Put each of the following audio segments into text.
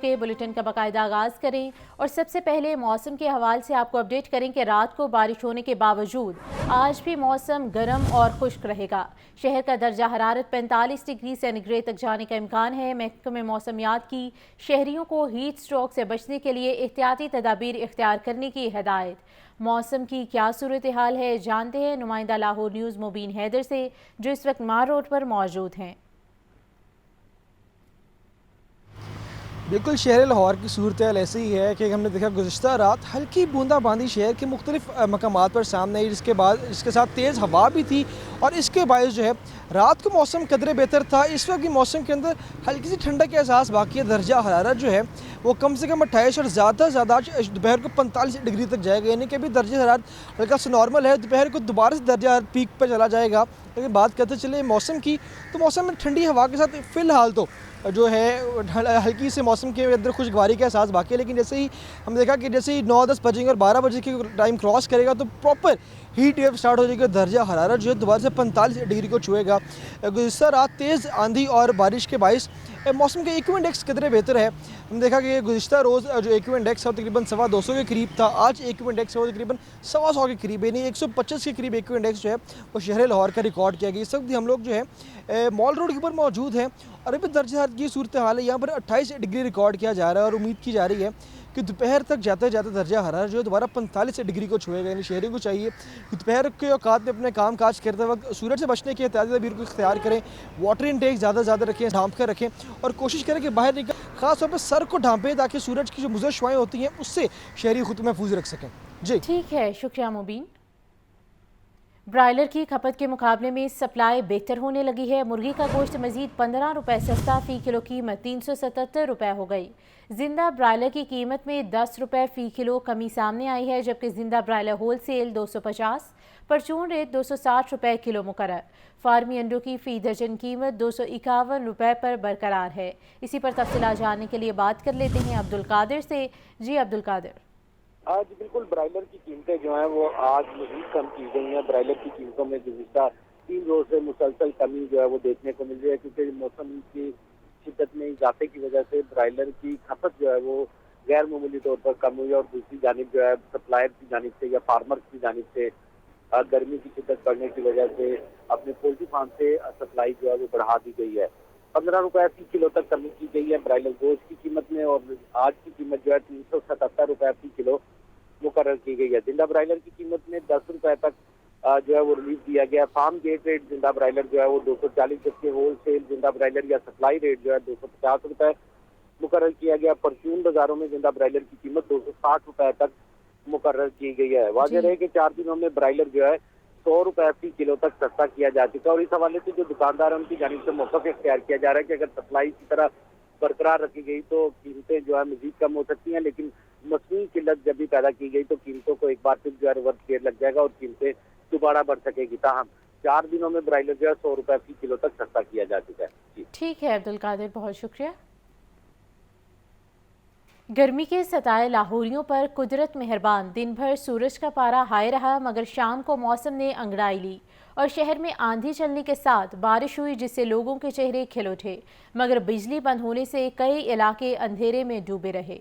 کے بلیٹن کا باقاعدہ آغاز کریں اور سب سے پہلے موسم کے حوالے سے آپ کو اپڈیٹ کریں کہ رات کو بارش ہونے کے باوجود آج بھی موسم گرم اور خشک رہے گا۔ شہر کا درجہ حرارت 45 ڈگری سینٹی گریڈ تک جانے کا امکان ہے۔ محکمہ موسمیات کی شہریوں کو ہیٹ سٹروک سے بچنے کے لیے احتیاطی تدابیر اختیار کرنے کی ہدایت۔ موسم کی کیا صورتحال ہے جانتے ہیں نمائندہ لاہور نیوز مبین حیدر سے، جو اس وقت مار روڈ پر موجود ہیں۔ بالکل شہر لاہور کی صورتحال ایسی ہی ہے کہ ہم نے دیکھا گزشتہ رات ہلکی بوندا باندی شہر کے مختلف مقامات پر سامنے آئی، جس کے ساتھ تیز ہوا بھی تھی اور اس کے باعث جو ہے رات کو موسم قدرے بہتر تھا۔ اس وقت بھی موسم کے اندر ہلکی سی ٹھنڈک کا احساس باقی ہے۔ درجہ حرارت جو ہے وہ کم سے کم 28 اور زیادہ سے زیادہ دوپہر کو 45 ڈگری تک جائے گا، یعنی کہ ابھی درجہ حرارت ہلکا سا نارمل ہے۔ دوپہر کو دوبارہ سے درجہ حرارت پیک پر چلا جائے گا۔ لیکن بات کرتے چلے موسم کی، تو موسم میں ٹھنڈی ہوا کے ساتھ فی الحال تو جو ہے ہلکی سے موسم کے اندر خوشگواری کا احساس باقی ہے، لیکن جیسے ہی ہم دیکھا کہ جیسے ہی 9-10 بجیں گے اور 12 بجے کی ٹائم کراس کرے گا تو پراپر ہیٹ ویو سٹارٹ ہو جائے گا۔ درجہ حرارت جو ہے دوبارہ سے 45 ڈگری کو چھوئے گا۔ گزشتہ رات تیز آندھی اور بارش کے باعث موسم کے ایکو انڈیکس قدرے بہتر ہے۔ ہم دیکھا کہ گزشتہ روز جو ایکو انڈیکس ہے وہ تقریباً 250 کے قریب تھا، آج ایکو انڈیکس ہے وہ تقریباً 125 کے قریب، یعنی 125 کے قریب ایکو انڈیکس جو ہے وہ شہر لاہور کا ریکارڈ کیا گیا۔ اس وقت ہم لوگ جو ہے مال روڈ کے اوپر موجود ہیں اور ابھی درجہ حرارت کی صورتحال ہے، یہاں پر 28 ڈگری ریکارڈ کیا جا رہا ہے اور امید کی جا رہی ہے کہ دوپہر تک جاتے جاتے درجہ حرارت جو ہے دوبارہ 45 ڈگری کو چھوئے گا۔ یعنی شہریوں کو چاہیے کہ دوپہر کے اوقات میں اپنے کام کاج کرتے وقت سورج سے بچنے کی احتیاطی تدابیر کو اختیار کریں، واٹر انٹیک زیادہ سے زیادہ رکھیں، ڈھانپ کر رکھیں اور کوشش کریں کہ باہر نکل خاص طور پہ سر کو ڈھانپیں تاکہ سورج کی جو مضر شعاعیں ہوتی ہیں اس سے شہری خود محفوظ رکھ سکیں۔ جی ٹھیک ہے، شکریہ مبین۔ برائلر کی کھپت کے مقابلے میں سپلائی بہتر ہونے لگی ہے۔ مرغی کا گوشت مزید 15 روپے سستا، فی کلو قیمت 377 روپے ہو گئی۔ زندہ برائلر کی قیمت میں 10 روپے فی کلو کمی سامنے آئی ہے، جبکہ زندہ برائلر ہول سیل 250، پرچون ریٹ 260 روپے کلو مقرر۔ فارمی انڈوں کی فی درجن قیمت 251 روپے پر برقرار ہے۔ اسی پر تفصیلات جاننے کے لیے بات کر لیتے ہیں عبدالقادر سے۔ جی عبدالقادر۔ آج بالکل برائلر کی قیمتیں جو ہیں وہ آج مزید کم کی گئی ہیں۔ برائلر کی قیمتوں میں گزشتہ 3 روز سے مسلسل کمی جو ہے وہ دیکھنے کو مل رہی ہے، کیونکہ موسم کی شدت میں اضافے کی وجہ سے برائلر کی کھپت جو ہے وہ غیر معمولی طور پر کم ہوئی ہے، اور دوسری جانب جو ہے سپلائر کی جانب سے یا فارمر کی جانب سے گرمی کی شدت بڑھنے کی وجہ سے اپنے پولٹری فارم سے سپلائی جو ہے وہ بڑھا دی گئی ہے۔ 15 روپے فی کلو تک کمی کی گئی ہے برائلر گوشت کی قیمت میں، اور آج کی قیمت جو ہے 377 روپے فی کلو مقرر کی گئی ہے۔ زندہ برائلر کی قیمت میں 10 روپے تک جو ہے وہ ریلیف دیا گیا۔ فارم گیٹ ریٹ زندہ برائلر جو ہے وہ 240، جبکہ ہول سیل زندہ برائلر یا سپلائی ریٹ جو ہے 250 روپے مقرر کیا گیا۔ پرچون بازاروں میں زندہ برائلر کی قیمت 260 روپے تک مقرر کی گئی ہے۔ واضح رہے کہ 4 دنوں میں برائلر جو ہے 100 روپے فی کلو تک سستا کیا جا چکا ہے، اور اس حوالے سے جو دکاندار ہیں ان کی جانب سے موقف اختیار کیا جا رہا ہے کہ اگر سپلائی کی طرح برقرار رکھی گئی تو قیمتیں جو ہے مزید کم ہو سکتی ہیں، لیکن مصنوعی قلت جب بھی پیدا کی گئی تو قیمتوں کو ایک بار پھر جو ہے ریورس گیئر لگ جائے گا اور قیمتیں دوبارہ بڑھ سکے گی۔ تاہم 4 دنوں میں برائلر جو ہے 100 روپے فی کلو تک سستا کیا جا چکا ہے۔ جی ٹھیک ہے عبدالقادر، بہت شکریہ۔ گرمی کے ستائے لاہوریوں پر قدرت مہربان، دن بھر سورج کا پارا ہائی رہا، مگر شام کو موسم نے انگڑائی لی اور شہر میں آندھی چلنے کے ساتھ بارش ہوئی، جس سے لوگوں کے چہرے کھل اٹھے، مگر بجلی بند ہونے سے کئی علاقے اندھیرے میں ڈوبے رہے۔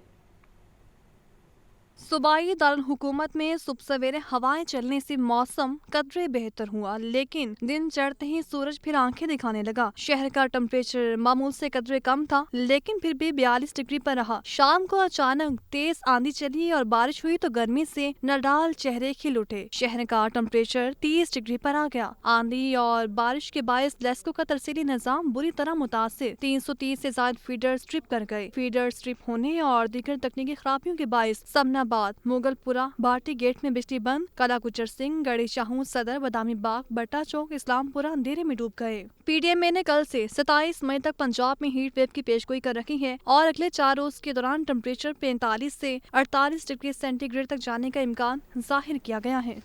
صوبائی دارالحکومت میں صبح سویرے ہوائیں چلنے سے موسم قدرے بہتر ہوا، لیکن دن چڑھتے ہی سورج پھر آنکھیں دکھانے لگا۔ شہر کا ٹمپریچر معمول سے قدرے کم تھا، لیکن پھر بھی 42 ڈگری پر رہا۔ شام کو اچانک تیز آندھی چلی اور بارش ہوئی تو گرمی سے نڈال چہرے کھل اٹھے۔ شہر کا ٹمپریچر 30 ڈگری پر آ گیا۔ آندھی اور بارش کے باعث لیسکو کا ترسیلی نظام بری طرح متاثر، 330 سے زائد فیڈر سٹرپ کر گئے۔ فیڈر سٹرپ ہونے اور دیگر تکنیکی خرابیوں کے باعث سمنا بعد مغل پورہ بھارتی گیٹ میں بجلی بند، کلا کچر سنگھ، گڑھی چاہوں، صدر، بادامی باغ، بٹا چوک، اسلام پورہ اندھیرے میں ڈوب گئے۔ پی ڈی ایم اے نے کل سے 27 مئی تک پنجاب میں ہیٹ ویو کی پیشگوئی کر رکھی ہے اور اگلے 4 روز کے دوران ٹمپریچر 45 سے 48 ڈگری سینٹی گریڈ تک جانے کا امکان ظاہر کیا گیا ہے۔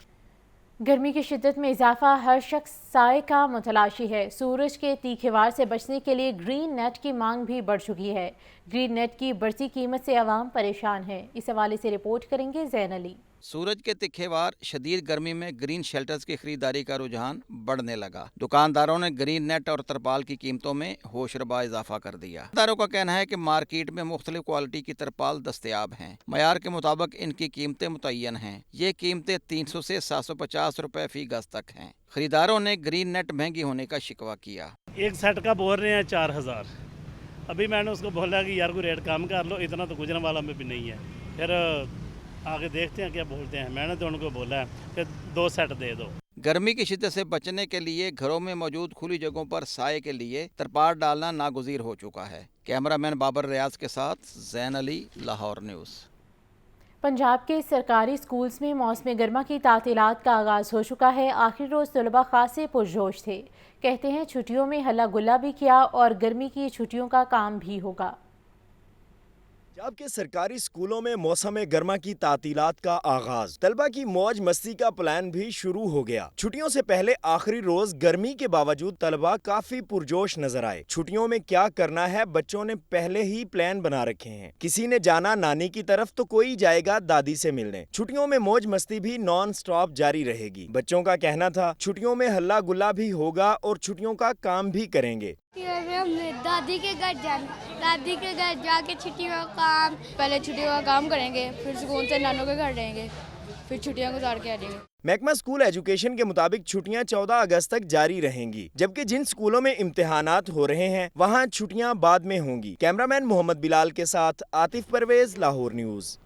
گرمی کی شدت میں اضافہ، ہر شخص سائے کا متلاشی ہے۔ سورج کے تیکھے وار سے بچنے کے لیے گرین نیٹ کی مانگ بھی بڑھ چکی ہے۔ گرین نیٹ کی بڑھتی قیمت سے عوام پریشان ہے۔ اس حوالے سے رپورٹ کریں گے زین علی۔ सूरज के तिखे वार शदीद गर्मी में ग्रीन शेल्टर्स की खरीदारी का रुझान बढ़ने लगा। दुकानदारों ने ग्रीन नेट और तरपाल की कीमतों में होशरबा इजाफा कर दिया। दुकानदारों का कहना है कि मार्केट में मुख्तलिफ क्वालिटी की तरपाल दस्तयाब हैं। मयार के मुताबिक इनकी कीमतें मुतय्यन हैं। ये कीमतें 300 से 750 रुपए फी गज तक हैं। खरीदारों ने ग्रीन नेट महंगी होने का शिकवा किया। एक सेट का बोल रहे हैं 4000। अभी मैंने उसको बोला कि यार कोई रेट कम कर लो, इतना तो गुजरने वाला में भी नहीं है। फिर आगे देखते हैं क्या बोलते हैं। मैंने तो उनको बोला है कि 2 सेट दे दो। गर्मी की शिद्दत से बचने के लिए घरों में मौजूद खुली जगहों पर साए के लिए तरपाल डालना नागुज़ीर हो चुका है। कैमरामैन बाबर रियाज के साथ ज़ैन अली, लाहौर न्यूज़। पंजाब के सरकारी स्कूल्स में मौसम गर्मा की तातीलात का आगाज़ हो चुका है। आखिरी रोज़ तलबा खासे पुरजोश थे। कहते हैं छुट्टियों में हल्ला गुल्ला भी किया और गर्मी की छुट्टियों का काम भी होगा। पंजाब के सरकारी स्कूलों में मौसम गर्मा की तातीलात का आगाज, तलबा की मौज मस्ती का प्लान भी शुरू हो गया। छुट्टियों से पहले आखिरी रोज गर्मी के बावजूद तलबा काफी पुरजोश नजर आए। छुट्टियों में क्या करना है बच्चों ने पहले ही प्लान बना रखे हैं। किसी ने जाना नानी की तरफ तो कोई जाएगा दादी से मिलने। छुट्टियों में मौज मस्ती भी नॉन स्टॉप जारी रहेगी। बच्चों का कहना था छुट्टियों में हल्ला गुल्ला भी होगा और छुट्टियों का काम भी करेंगे। हमने दादी के घर जाना, दादी के घर जाके छुट्टियों का काम, पहले छुट्टियों का काम करेंगे, फिर सुकून से नानों के घर रहेंगे, फिर छुट्टियां गुजार के आ जाएंगे। महकमा स्कूल एजुकेशन के मुताबिक छुट्टियां 14 अगस्त तक जारी रहेंगी, जबकि जिन स्कूलों में इम्तिहानात हो रहे हैं वहां छुट्टियां बाद में होंगी। कैमरामैन मोहम्मद बिलाल के साथ आतिफ परवेज, लाहौर न्यूज़।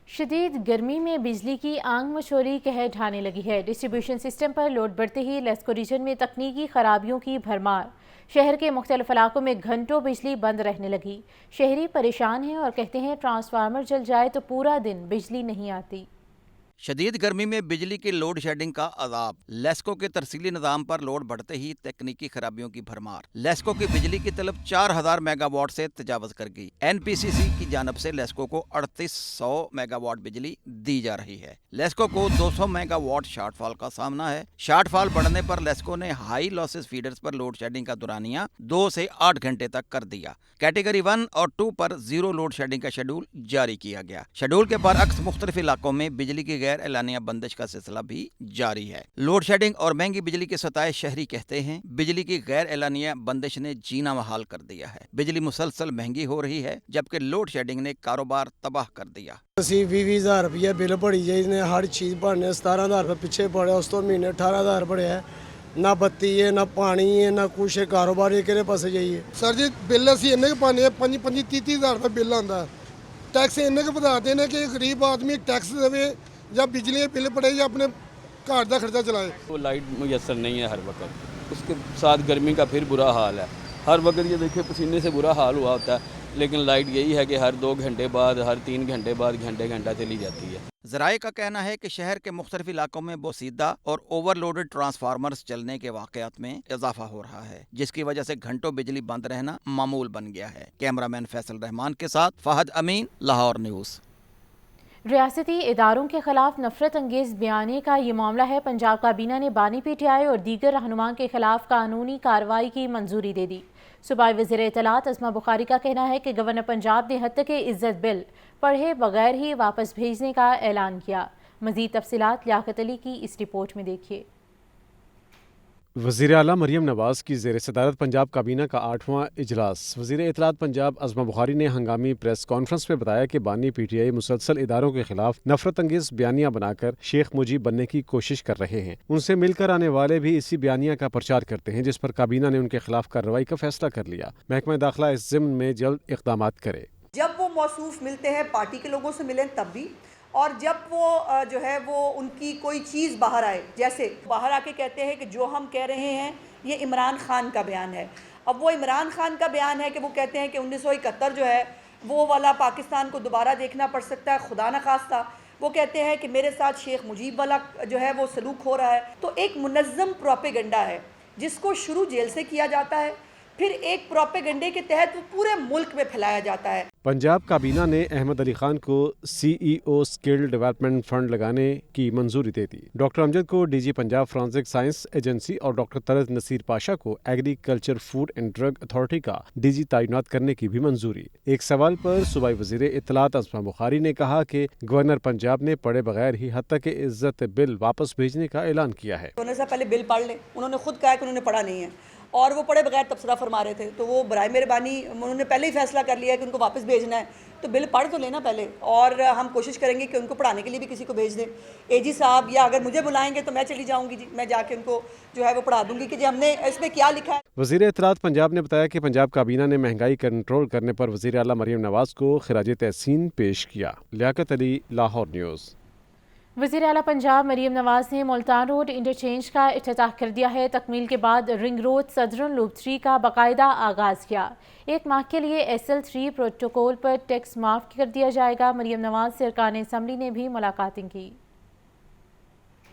शदीद गर्मी में बिजली की आंग मचोली कहर ढाने लगी है। डिस्ट्रीब्यूशन सिस्टम पर लोड बढ़ते ही लेस्को रीजन में तकनीकी खराबियों की भरमार। शहर के मुख्तलिफ इलाकों में घंटों बिजली बंद रहने लगी। शहरी परेशान हैं और कहते हैं ट्रांसफार्मर जल जाए तो पूरा दिन बिजली नहीं आती। शदीद गर्मी में बिजली की लोड शेडिंग का अजाब। लेस्को के तरसीली निज़ाम पर लोड बढ़ते ही तकनीकी खराबियों की भरमार। लेस्को की बिजली की तलब 4000 मेगावाट से तजावज़ कर गई। एनपीसीसी की जानब से लेस्को को 3800 मेगावाट बिजली दी जा रही है। लेस्को को 200 मेगावाट शार्टफॉल का सामना है। शार्टफॉल बढ़ने पर लेस्को ने हाई लॉसेस फीडर्स पर लोड शेडिंग का दुरानिया 2 से 8 घंटे तक कर दिया। कैटेगरी 1 और 2 पर जीरो लोड शेडिंग का शेड्यूल जारी किया गया। शेड्यूल के बरअक्स मुख्तलिफ इलाकों में बिजली की गैर एलानिया बंदिश का सिलसिला भी जारी है। लोड शेडिंग और महंगी बिजली के सताए शहरी कहते हैं बिजली की गैर एलानिया बंदिश ने जीना महाल कर दिया है। बिजली मुसलसल महंगी हो रही है, जबकि लोड शेडिंग ने कारोबार तबाह कर दिया। 20,000 रुपये बिल भरी जाए, हर चीज़ भरने 17,000 रुपये पिछे पड़े, उस तो महीने 18,000 पड़े है। ना बत्ती है, ना पानी है, ना कुछ है। कारोबार किहदे पासे जाइए? सर जी बिल असीं इन्ने के पाने 25-30,000 रुपये बिल आंदा। टैक्स इन्ने के बढ़ा देने कि गरीब आदमी टैक्स देवे या बिजली बिल पड़े या अपने घर का खर्चा चलाए। वो लाइट मुयसर नहीं है हर वक्त, उसके साथ गर्मी का फिर बुरा हाल है। हर वक्त ये देखिए पसीने से बुरा हाल हुआ होता है, लेकिन लाइट यही है कि हर 2 घंटे बाद, हर 3 घंटे बाद घंटा चली जाती है। ज़राए का कहना है कि शहर के मुख्तलिफ इलाकों में बोसीदा और ओवरलोडेड ट्रांसफार्मर्स चलने के वाक़यात में इजाफा हो रहा है, जिसकी वजह से घंटों बिजली बंद रहना मामूल बन गया है। कैमरामैन फैसल रहमान के साथ फहद अमीन, लाहौर न्यूज़। रियासती इदारों के खिलाफ नफरत अंगेज बयानी का ये मामला है। पंजाब काबीना ने बानी पीटीआई और दीगर रहनुमा के खिलाफ कानूनी कार्रवाई की मंजूरी दे दी। सूबाई वज़ीर इत्तलात अज़मा बुखारी का कहना है कि गवर्नर पंजाब ने हत्या के इज्जत बिल पढ़े बगैर ही वापस भेजने का ऐलान किया। मज़ीद तफसीलात लियाकत अली की इस रिपोर्ट में देखिए। वज़ीर आला मरियम नवाज़ की ज़ेर सदारत पंजाब काबीना का 8वां इजलास। वज़ीर इत्तलात पंजाब अज़मा बुखारी ने हंगामी प्रेस कॉन्फ्रेंस में बताया कि बानी पीटीआई मुसलसल इदारों के खिलाफ नफरत अंगेज बयानियाँ बनाकर शेख मुजीब बनने की कोशिश कर रहे हैं। उनसे मिलकर आने वाले भी इसी बयानिया का प्रचार करते हैं, जिस पर काबीना ने उनके खिलाफ कार्रवाई का फैसला कर लिया। महकमा दाखिला इस ज़िम्न में जल्द इक़दाम करे। जब वो मौसूफ मिलते हैं पार्टी के लोगों से मिलें तब भी, और जब वो जो है वो उनकी कोई चीज़ बाहर आए, जैसे बाहर आके कहते हैं कि जो हम कह रहे हैं ये इमरान खान का बयान है। अब वो इमरान खान का बयान है कि वो कहते हैं कि 1971 जो है वो वाला पाकिस्तान को दोबारा देखना पड़ सकता है, खुदा न खास्ता। वो कहते हैं कि मेरे साथ शेख मुजीब वाला जो है वो सलूक हो रहा है। तो एक मुनज़्ज़म प्रोपेगेंडा है जिसको शुरू जेल से किया जाता है, फिर एक प्रोपेगेंडे के तहत वो पूरे मुल्क में फैलाया जाता है। पंजाब काबीना ने अहमद अली खान को CEO स्किल डेवलपमेंट फंड लगाने की मंजूरी दे दी। डॉक्टर अमजद को DG Punjab forensic science agency और डॉक्टर तलत नसीर पाशा को agriculture food and drug authority का DG तैनात करने की भी मंजूरी। एक सवाल पर सूबाई वज़ीर इत्तलात अज़मा बुखारी ने कहा कि गवर्नर पंजाब ने पढ़े बगैर ही हत्ता के इज्जत बिल वापस भेजने का ऐलान किया है। गवर्नर साहब पहले बिल पढ़ लें, उन्होंने खुद कहा कि उन्होंने पढ़ा नहीं है और वो पढ़े बगैर तबसरा फरमा रहे थे, तो वो बराए मेहरबानी उन्होंने पहले ही फैसला कर लिया है कि उनको वापस भेजना है, तो बिल पढ़ तो लेना पहले, और हम कोशिश करेंगे कि उनको पढ़ाने के लिए भी किसी को भेज दें। AG साहब या अगर मुझे बुलाएंगे तो मैं चली जाऊंगी जी, मैं जाके उनको जो है वो पढ़ा दूंगी कि जी हमने इसमें क्या लिखा है। वज़ीर इत्तलात पंजाब ने बताया कि पंजाब काबीना ने महंगाई कंट्रोल करने पर वज़ीर आला मरियम नवाज को खिराज तहसीन पेश किया। लियाकत अली, लाहौर न्यूज़। वज़ीर आला पंजाब मरीम नवाज ने मुल्तान रोड इंटरचेंज का इफ्तिताह कर दिया है। तकमील के बाद रिंग रोड सदरन लूप 3 का बाकायदा आगाज़ किया। 1 माह के लिए SL3 प्रोटोकॉल पर टैक्स माफ़ कर दिया जाएगा। मरीम नवाज से अरकान असम्बली ने भी मुलाकातें की।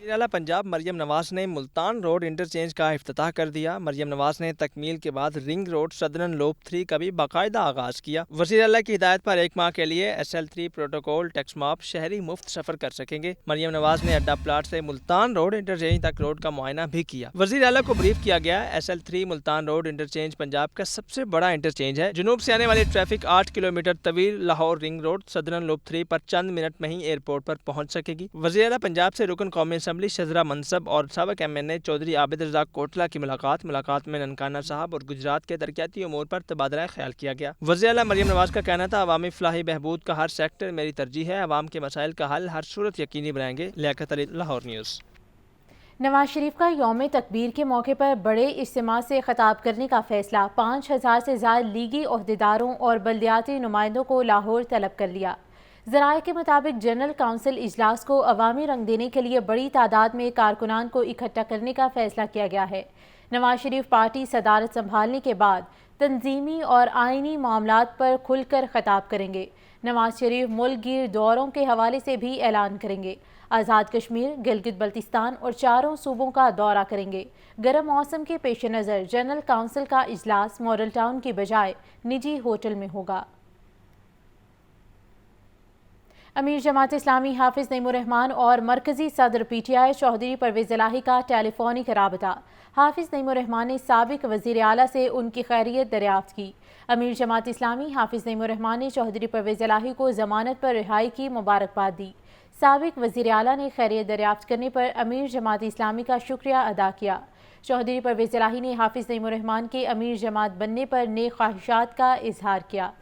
वज़ीर आला पंजाब मरियम नवाज ने मुल्तान रोड इंटरचेंज का इफ्तिताह कर दिया। मरियम नवाज ने तकमील के बाद रिंग रोड सदरन लोप 3 का भी बाकायदा आगाज़ किया। वज़ीर आला की हिदायत पर 1 माह के लिए SL3 प्रोटोकॉल टैक्स माफ शहरी मुफ्त सफ़र कर सकेंगे। मरियम नवाज ने अड्डा प्लाट से मुल्तान रोड इंटरचेंज तक रोड का मुआयना भी किया। वज़ीर आला को ब्रीफ किया गया। SL3 Multan road interchange Punjab का सबसे बड़ा इंटरचेंज है। जुनूब से आने वाली ट्रैफिक 8 किलोमीटर तवील लाहौर रिंग रोड सदरन लोप 3 पर चंद मिनट में ही एयरपोर्ट पर पहुँच सकेगी। वज़ीर आला पंजाब से रुकन कौमी असम्बली शजरा मनसब और साबिक MNA चौधरी आबिद रज़ाक कोटला की मुलाकात में ननकाना साहब और गुजरात के तरक्याती उमूर पर तबादला ख्याल किया गया। वज़ीर आला मरियम नवाज का कहना था, अवामी फलाही बहबूद का हर सेक्टर मेरी तरजीह है, अवाम के मसाइल का हल हर सूरत यकीनी बनाएंगे। लियाकत अली, लाहौर न्यूज़। नवाज शरीफ का यौम तकबीर के मौके पर बड़े इज्तिमा से खिताब करने का फैसला। 5000 से ज़्यादा लीगी ओहदेदारों और बल्दियाती नुमाइंदों को लाहौर तलब कर लिया। ज़राए के मुताबिक जनरल काउंसिल इजलास को अवामी रंग देने के लिए बड़ी तादाद में कारकुनान को इकट्ठा करने का फैसला किया गया है। नवाज शरीफ पार्टी सदारत संभालने के बाद तंजीमी और आइनी मामलात पर खुलकर खिताब करेंगे। नवाज शरीफ मुल्क गिर दौरों के हवाले से भी ऐलान करेंगे। आज़ाद कश्मीर, गिलगित बल्तिस्तान और 4 सूबों का दौरा करेंगे। गर्म मौसम के पेश नज़र जनरल काउंसिल का इजलास मॉडल टाउन की बजाय निजी होटल में होगा। अमीर जमात इस्लामी हाफिज़ नईमुर रहमान और मरकज़ी सदर PTI चौधरी परवेज़ इलाही का टेलीफोनिक राबता। हाफिज़ नईमुर रहमान ने साबिक वज़ीर आला से उनकी खैरियत दरियाफ्त की। अमीर जमात इस्लामी हाफिज़ नईमुर रहमान ने चौधरी परवेज़ इलाही को ज़मानत पर रिहाई की मुबारकबाद दी। साबिक वज़ीर आला ने खैरियत दरियाफ्त करने पर अमीर जमात इस्लामी का शुक्रिया अदा किया। चौधरी परवेज़ इलाही ने हाफिज़ नईमुर रहमान के अमीर जमात बनने पर नेक ख्वाहिशात का इजहार किया।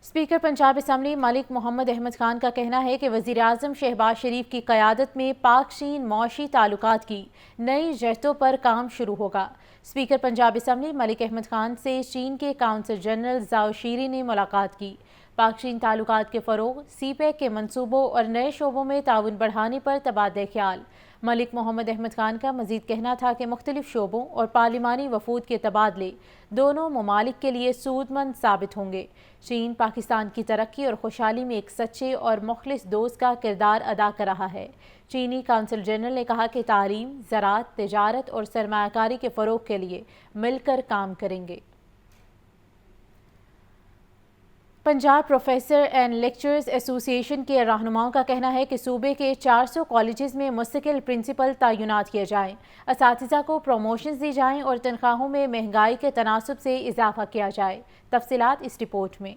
स्पीकर पंजाब असम्बली मलिक मोहम्मद अहमद खान का कहना है कि वज़ीर आज़म शहबाज शरीफ की क़यादत में पाक चीन मौशी ताल्लुकात की नई जहतों पर काम शुरू होगा। स्पीकर पंजाब असम्बली मलिक अहमद खान से चीन के काउंसिल जनरल ज़ाओ शीरी ने मुलाकात की। पाक चीन ताल्लुकात के फ़रोग़, CPEC के मनसूबों और नए शोबों में ताउन बढ़ाने पर तबादला ख्याल। मलिक मोहम्मद अहमद खान का मज़ीद कहना था कि मुख्तलिफ शोबों और पार्लिमानी वफूद के तबादले दोनों ममालिक के लिए सूदमंद साबित होंगे। चीन पाकिस्तान की तरक्की और खुशहाली में एक सच्चे और मुखलिस दोस्त का किरदार अदा कर रहा है। चीनी काउंसिल जनरल ने कहा कि तालीम, ज़राअत, तिजारत और सरमायाकारी के फ़रोग़ के लिए मिलकर काम करेंगे। Punjab professor and lecturers association के रहनुमाओं का कहना है कि सूबे के 400 कॉलेजेस में मुस्तकिल प्रिंसिपल तैनात किए जाएँ, असातिज़ा को प्रमोशंस दी जाएँ और तनख्वाहों में महंगाई के तनासब से इजाफा किया जाए। तफसीलात इस रिपोर्ट में।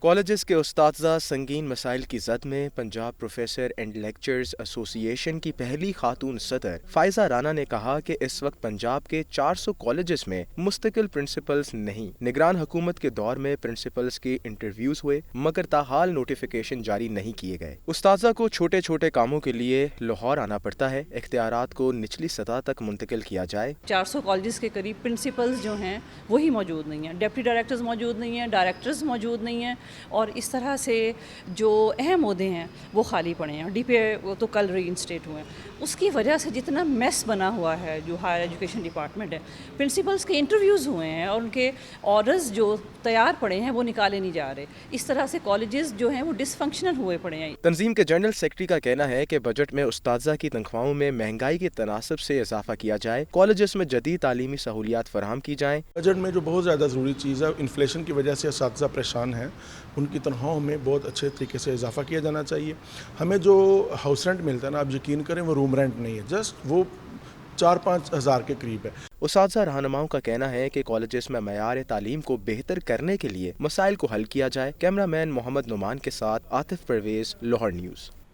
कॉलेजेस के उस्तादज़ा संगीन मसाइल की जद में Punjab professor and lecturers association की पहली खातून सदर फायजा राना ने कहा कि इस वक्त पंजाब के 400 कॉलेजेस में मुस्तकिल प्रिंसिपल्स नहीं। निगरान हुकूमत के दौर में प्रिंसिपल्स के इंटरव्यूज हुए मगर ताहाल नोटिफिकेशन जारी नहीं किए गए। उस्तादज़ा को छोटे छोटे कामों के लिए लाहौर आना पड़ता है। इख्तियारात को निचली सतह तक मुंतकिल किया जाए। 400 कॉलेजेस के करीब प्रिंसिपल्स जो हैं वही मौजूद नहीं हैं, डिप्टी डायरेक्टर्स मौजूद नहीं हैं, डायरेक्टर्स मौजूद नहीं हैं। اور اس طرح سے جو اہم عہدے ہیں وہ خالی پڑے ہیں. ڈی پی اے وہ تو کل ری انسٹیٹ ہوئے ہیں. اس کی وجہ سے جتنا میس بنا ہوا ہے جو ہائر ایجوکیشن ڈپارٹمنٹ ہے, پرنسپلس کے انٹرویوز ہوئے ہیں اور ان کے آرڈرز جو تیار پڑے ہیں وہ نکالے نہیں جا رہے. اس طرح سے کالجز جو ہیں وہ ڈس فنکشنل ہوئے پڑے ہیں. تنظیم کے جنرل سیکرٹری کا کہنا ہے کہ بجٹ میں اساتذہ کی تنخواہوں میں مہنگائی کے تناسب سے اضافہ کیا جائے, کالجز میں جدید تعلیمی سہولیات فراہم کی جائیں. بجٹ میں جو بہت زیادہ ضروری چیز ہے, انفلیشن کی وجہ سے اساتذہ پریشان ہیں, ان کی تنخواہوں میں بہت اچھے طریقے سے اضافہ کیا جانا چاہیے. ہمیں جو ہاؤس رینٹ ملتا ہے نا, آپ یقین کریں وہ روم رینٹ نہیں ہے, جسٹ وہ 4-5 ہزار کے قریب ہے. اساتذہ رہنماؤں کا کہنا ہے کہ کالجز میں معیار تعلیم کو بہتر کرنے کے لیے مسائل کو حل کیا جائے. کیمرہ مین محمد نعمان کے ساتھ عاطف پرویز, لاہور نیوز.